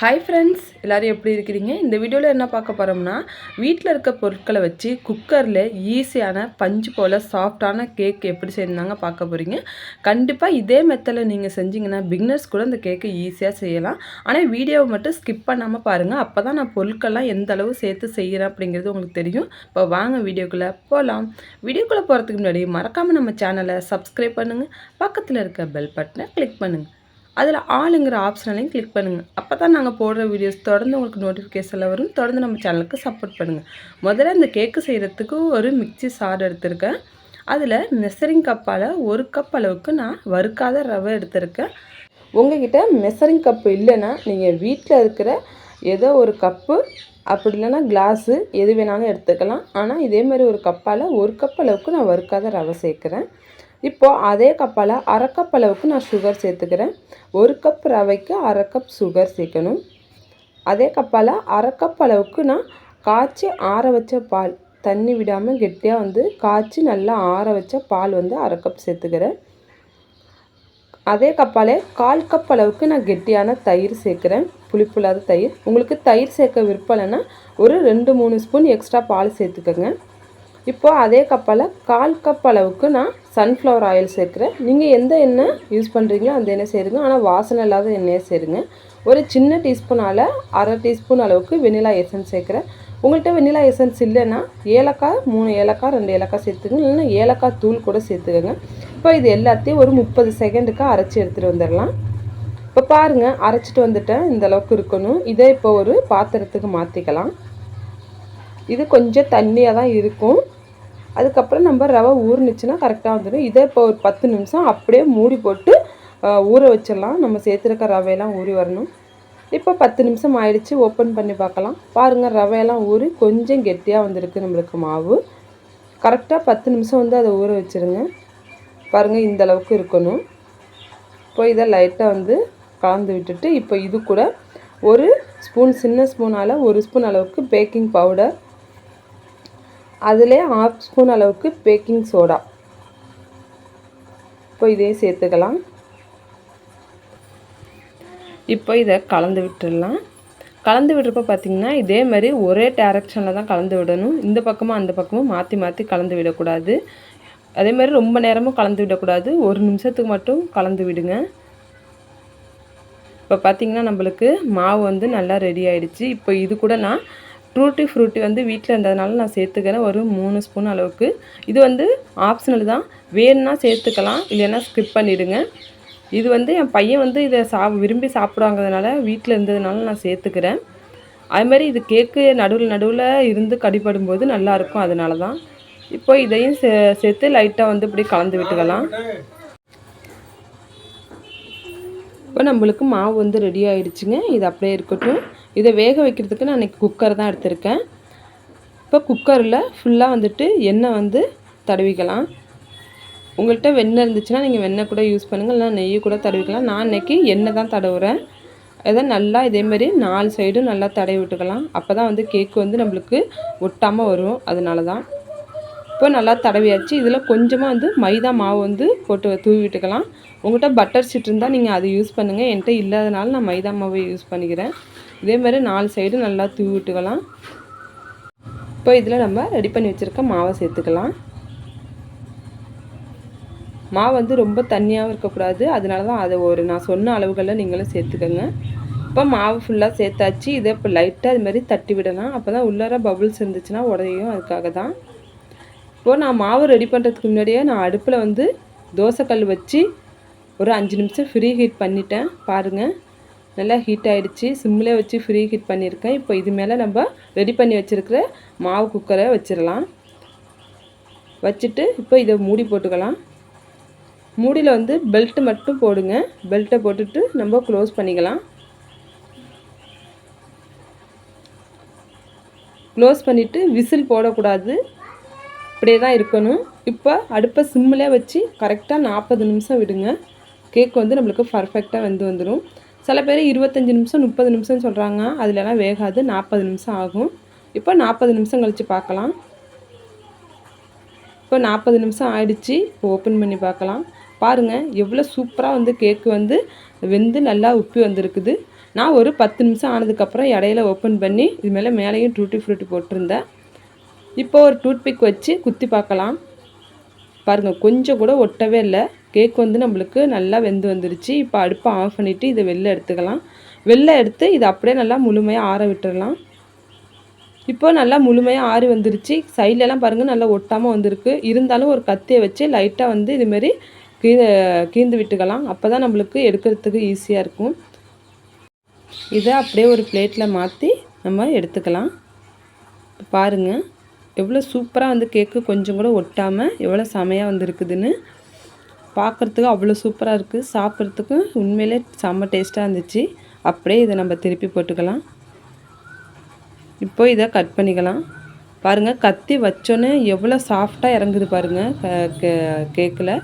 Hi friends, எல்லோரும் எப்படி இருக்கிறீங்க? இந்த வீடியோவில் என்ன பார்க்க போகிறோம்னா, வீட்டில் இருக்க பொருட்களை வச்சு குக்கரில் ஈஸியான பஞ்சு போல் சாஃப்டான கேக் எப்படி செய்யணுந்தாங்க பார்க்க போகிறீங்க. கண்டிப்பாக இதே மெத்தடில் நீங்கள் செஞ்சிங்கன்னா பிகினர்ஸ் கூட இந்த கேக்கை ஈஸியாக செய்யலாம். ஆனால் வீடியோவை மட்டும் ஸ்கிப் பண்ணாமல் பாருங்கள். அப்போ தான் நான் பொருட்கள்லாம் எந்த அளவு சேர்த்து செய்கிறேன் அப்படிங்கிறது உங்களுக்கு தெரியும். இப்போ வாங்க வீடியோக்குள்ளே போகலாம். வீடியோக்குள்ளே போகிறதுக்கு முன்னாடி மறக்காமல் நம்ம சேனலை சப்ஸ்கிரைப் பண்ணுங்கள். பக்கத்தில் இருக்க பெல் பட்டனை கிளிக் பண்ணுங்கள். அதில் ஆளுங்கிற ஆப்ஷனையும் கிளிக் பண்ணுங்கள். அப்போ தான் நாங்கள் போடுற வீடியோஸ் தொடர்ந்து உங்களுக்கு நோட்டிஃபிகேஷனில் வரும். தொடர்ந்து நம்ம சேனலுக்கு சப்போர்ட் பண்ணுங்கள். முதல்ல இந்த கேக்கு செய்கிறதுக்கு ஒரு மிக்சி சாறு எடுத்திருக்கேன். அதில் மெஷரிங் கப்பால் 1 கப் அளவுக்கு நான் வறுக்காத ரவை எடுத்திருக்கேன். உங்கள்கிட்ட மெஷரிங் கப்பு இல்லைன்னா நீங்கள் வீட்டில் இருக்கிற ஏதோ ஒரு கப்பு, அப்படி இல்லைன்னா கிளாஸு, எது வேணாலும் எடுத்துக்கலாம். ஆனால் இதேமாதிரி ஒரு கப்பால் 1 கப் அளவுக்கு நான் வறுக்காத ரவை சேர்க்குறேன். இப்போது அதே கப்பால் 1/2 கப் அளவுக்கு நான் சுகர் சேர்த்துக்கிறேன். 1 கப் ரவைக்கு 1/2 கப் சுகர் சேர்க்கணும். அதே கப்பால் 1/2 கப் அளவுக்கு நான் காய்ச்சி ஆற வச்ச பால், தண்ணி விடாமல் கெட்டியாக காய்ச்சி நல்லா ஆற வச்ச பால் 1/2 கப் சேர்த்துக்கிறேன். அதே கப்பாலே 1/4 கப் அளவுக்கு நான் கெட்டியான தயிர் சேர்க்குறேன். புளிப்புள்ளாத தயிர். உங்களுக்கு தயிர் சேர்க்க விருப்பம் இல்லைன்னா ஒரு 2-3 ஸ்பூன் எக்ஸ்ட்ரா பால் சேர்த்துக்கோங்க. இப்போது அதே கப்பால் 1/4 கப் அளவுக்கு நான் சன்ஃப்ளவர் ஆயில் சேர்க்குறேன். நீங்கள் எந்த எண்ணெய் யூஸ் பண்ணுறீங்களோ அந்த எண்ணெய் சேருங்க. ஆனால் வாசனை இல்லாத எண்ணெயை சேருங்க. ஒரு சின்ன டீஸ்பூனால் 1/2 டீஸ்பூன் அளவுக்கு வெனிலா எசன்ஸ் சேர்க்குறேன். உங்கள்கிட்ட வெனிலா எசன்ஸ் இல்லைன்னா ஏலக்காய் 3 ஏலக்காய் 2 ஏலக்காய் சேர்த்துக்கங்க. இல்லைன்னா ஏலக்காய் தூள் கூட சேர்த்துக்கோங்க. இப்போ இது எல்லாத்தையும் ஒரு 30 செகண்டுக்கு அரைச்சி எடுத்துகிட்டு வந்துடலாம். இப்போ பாருங்கள், அரைச்சிட்டு வந்துட்டேன். இந்த அளவுக்கு இருக்கணும். இதை இப்போ ஒரு பாத்திரத்துக்கு மாற்றிக்கலாம். இது கொஞ்சம் தண்ணியாக தான் இருக்கும். அதுக்கப்புறம் நம்ம ரவை ஊறுனுச்சுன்னா கரெக்டாக வந்துடும். இதை இப்போ ஒரு 10 நிமிஷம் அப்படியே மூடி போட்டு ஊற வச்சிடலாம். நம்ம சேர்த்துருக்க ரவையெல்லாம் ஊறி வரணும். இப்போ 10 நிமிஷம் ஆயிடுச்சு. ஓப்பன் பண்ணி பார்க்கலாம். பாருங்கள், ரவையெல்லாம் ஊறி கொஞ்சம் கெட்டியாக வந்திருக்கு நம்மளுக்கு மாவு. கரெக்டாக 10 நிமிஷம் அதை ஊற வச்சுருங்க. பாருங்கள், இந்த அளவுக்கு இருக்கணும். இப்போ இதை லைட்டாக கலந்து விட்டுட்டு இப்போ இது கூட ஒரு ஸ்பூன், சின்ன ஸ்பூனால் 1 ஸ்பூன் அளவுக்கு பேக்கிங் பவுடர், அதிலே 1/2 ஸ்பூன் அளவுக்கு பேக்கிங் சோடா, இப்போ இதையும் சேர்த்துக்கலாம். இப்போ இதை கலந்து விட்டுடலாம். கலந்து விடுறப்ப பார்த்திங்கன்னா இதே மாதிரி ஒரே டைரக்ஷனில் தான் கலந்து விடணும். இந்த பக்கமும் அந்த பக்கமும் மாற்றி மாற்றி கலந்து விடக்கூடாது. அதே மாதிரி ரொம்ப நேரமும் கலந்து விடக்கூடாது. 1 நிமிஷத்துக்கு மட்டும் கலந்து விடுங்க. இப்போ பார்த்திங்கன்னா நம்மளுக்கு மாவு நல்லா ரெடி ஆகிடுச்சு. இப்போ இது கூட நான் டூட்டி ஃப்ரூட்டி வீட்டில் இருந்ததுனால நான் சேர்த்துக்கிறேன் ஒரு 3 ஸ்பூன் அளவுக்கு. இது ஆப்ஷனல் தான். வேணும்னா சேர்த்துக்கலாம், இல்லைன்னா ஸ்கிப் பண்ணிவிடுங்க. இது என் பையன் இதை விரும்பி சாப்பிடுவாங்கிறதுனால வீட்டில் இருந்ததுனால நான் சேர்த்துக்கிறேன். அதுமாதிரி இது கேக்கு நடுவில் நடுவில் இருந்து கடிப்படும்போது நல்லாயிருக்கும், அதனால தான். இப்போ இதையும் சேர்த்து லைட்டாக இப்படி கலந்து விட்டுக்கலாம். இப்போ நம்மளுக்கு மாவு ரெடி ஆகிடுச்சுங்க. இது அப்படியே இருக்கட்டும். இதை வேக வைக்கிறதுக்கு நான் இன்றைக்கி குக்கர் தான் எடுத்திருக்கேன். இப்போ குக்கரில் ஃபுல்லாக எண்ணெய் தடவிக்கலாம். உங்கள்கிட்ட வெண்ணெய் இருந்துச்சுன்னா நீங்கள் வெண்ணெய் கூட யூஸ் பண்ணுங்கள், இல்லைனா நெய் கூட தடவிக்கலாம். நான் இன்றைக்கி எண்ணெய் தான் தடவுறேன். அதை நல்லா இதேமாரி 4 சைடும் நல்லா தடவி விட்டுக்கலாம். அப்போ தான் கேக்கு நம்மளுக்கு ஒட்டாமல் வரும். அதனால தான். இப்போ நல்லா தடவியாச்சு. இதில் கொஞ்சமாக மைதா மாவு போட்டு தூவி விட்டுக்கலாம். உங்கள்கிட்ட பட்டர் ஷீட் இருந்தால் நீங்கள் அதை யூஸ் பண்ணுங்கள். என்கிட்ட இல்லாதனால நான் மைதா மாவை யூஸ் பண்ணிக்கிறேன். இதேமாதிரி 4 சைடு நல்லா தூவி விட்டுக்கலாம். இப்போ இதில் நம்ம ரெடி பண்ணி வச்சுருக்க மாவை சேர்த்துக்கலாம். மாவு ரொம்ப தண்ணியாகவும் இருக்கக்கூடாது. அதனால தான் அதை நான் சொன்ன அளவுகளில் நீங்களும் சேர்த்துக்கோங்க. இப்போ மாவு ஃபுல்லாக சேர்த்தாச்சு. இதை இப்போ லைட்டாக இதுமாதிரி தட்டி விடலாம். அப்போ தான் உள்ளார பபுள்ஸ் இருந்துச்சுன்னா உடையும். அதுக்காக தான். இப்போது நான் மாவு ரெடி பண்ணுறதுக்கு முன்னாடியே நான் அடுப்பில் தோசைக்கல் வச்சு ஒரு 5 நிமிஷம் ஃப்ரீ ஹீட் பண்ணிட்டேன். பாருங்கள், நல்லா ஹீட் ஆகிடுச்சு. சிம்மில் வச்சு ஃப்ரீ ஹீட் பண்ணியிருக்கேன். இப்போ இது மேலே நம்ம ரெடி பண்ணி வச்சுருக்கிற மாவு குக்கரை வச்சிடலாம். வச்சுட்டு இப்போ இதை மூடி போட்டுக்கலாம். மூடியில் பெல்ட்டு மட்டும் போடுங்க. பெல்ட்டை போட்டுட்டு நம்ம க்ளோஸ் பண்ணிக்கலாம். க்ளோஸ் பண்ணிவிட்டு விசில் போடக்கூடாது, இப்படியே தான் இருக்கணும். இப்போ அடுப்பை சிம்மில் வச்சு கரெக்டாக 40 நிமிஷம் விடுங்க. கேக் நம்மளுக்கு பர்ஃபெக்டாக வந்துடும். சில பேர் 25 நிமிஷம் 30 நிமிஷம் சொல்கிறாங்க. அதிலலாம் வேகாது. 40 நிமிஷம் ஆகும். இப்போ 40 நிமிஷம் கழித்து பார்க்கலாம். இப்போ 40 நிமிஷம் ஆயிடுச்சு. இப்போ ஓப்பன் பண்ணி பார்க்கலாம். பாருங்கள், எவ்வளோ சூப்பராக கேக்கு வெந்து நல்லா உப்பி வந்திருக்குது. நான் ஒரு 10 நிமிஷம் ஆனதுக்கப்புறம் இடையில ஓப்பன் பண்ணி இது மேலேயும் டூட்டி ஃப்ரூட்டி போட்டிருந்தேன். இப்போ ஒரு டூத்பிக் வச்சு குத்தி பார்க்கலாம். பாருங்கள், கொஞ்சம் கூட ஒட்டவே இல்லை. கேக் வந்து நம்மளுக்கு நல்லா வெந்து வந்துருச்சு. இப்போ அடுப்பை ஆஃப் பண்ணிவிட்டு இதை வெளில எடுத்துக்கலாம். வெளில எடுத்து இதை அப்படியே நல்லா முழுமையாக ஆற விட்டுடலாம். இப்போ நல்லா முழுமையாக ஆறி வந்துருச்சு. சைட்லலாம் பாருங்கள் நல்லா ஒட்டாமல் வந்திருக்கு. இருந்தாலும் ஒரு கத்தியை வச்சு லைட்டாக வந்து இதுமாரி கீந்து விட்டுக்கலாம். அப்போ தான் நம்மளுக்கு எடுக்கிறதுக்கு ஈஸியாக இருக்கும். இதை அப்படியே ஒரு பிளேட்டில் மாற்றி நம்ம எடுத்துக்கலாம். பாருங்கள் எவ்வளோ சூப்பராக வந்து கேக்கு கொஞ்சம் கூட ஒட்டாமல் எவ்வளோ செமையாக வந்துருக்குதுன்னு. பார்க்குறதுக்கு அவ்வளோ சூப்பராக இருக்குது. சாப்பிட்றதுக்கு உண்மையிலே செம்ம டேஸ்ட்டாக இருந்துச்சு. அப்படியே இதை நம்ம திருப்பி போட்டுக்கலாம். இப்போ இதை கட் பண்ணிக்கலாம். பாருங்கள், கத்தி வச்சோன்னே எவ்வளோ சாஃப்டாக இறங்குது பாருங்கள் கேக்கில்.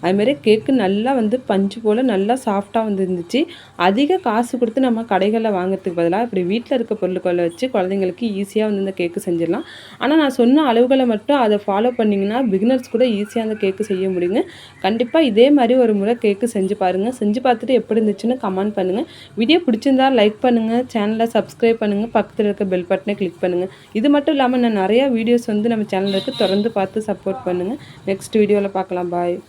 அதுமாரி கேக்கு நல்லா வந்து பஞ்சு போல் நல்லா சாஃப்டாக வந்து இருந்துச்சு. அதிக காசு கொடுத்து நம்ம கடைகளில் வாங்குறதுக்கு பதிலாக இப்படி வீட்டில் இருக்க பொருட்களை வச்சு குழந்தைங்களுக்கு ஈஸியாக வந்து இந்த கேக்கு செஞ்சிடலாம். ஆனால் நான் சொன்ன அளவுகளை மட்டும் அதை ஃபாலோ பண்ணிங்கன்னா பிகினர்ஸ் கூட ஈஸியாக அந்த கேக்கு செய்ய முடியுங்க. கண்டிப்பாக இதே மாதிரி ஒரு முறை கேக்கு செஞ்சு பாருங்கள். செஞ்சு பார்த்துட்டு எப்படி இருந்துச்சுன்னு கமெண்ட் பண்ணுங்கள். வீடியோ பிடிச்சிருந்தா லைக் பண்ணுங்கள், சேனலை சப்ஸ்கிரைப் பண்ணுங்கள், பக்கத்தில் இருக்க பெல் பட்டனை கிளிக் பண்ணுங்கள். இது மட்டும் இல்லாமல் நான் நிறையா வீடியோஸ் வந்து நம்ம சேனலுக்கு தொடர்ந்து பார்த்து சப்போர்ட் பண்ணுங்கள். நெக்ஸ்ட் வீடியோவில் பார்க்கலாம். பாய்.